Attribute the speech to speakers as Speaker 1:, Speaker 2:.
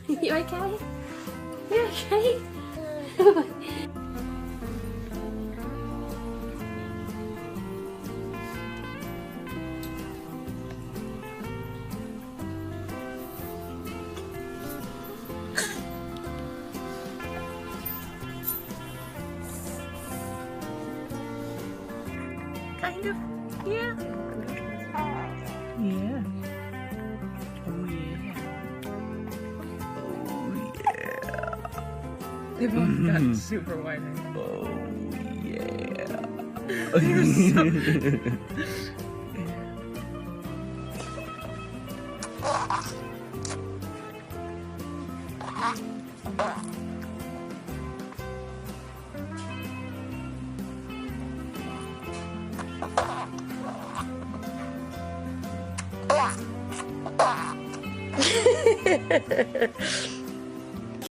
Speaker 1: You okay? You okay? Kind of, yeah. Yeah. Oh yeah. Oh yeah. They both got super wide. Oh yeah. You're so...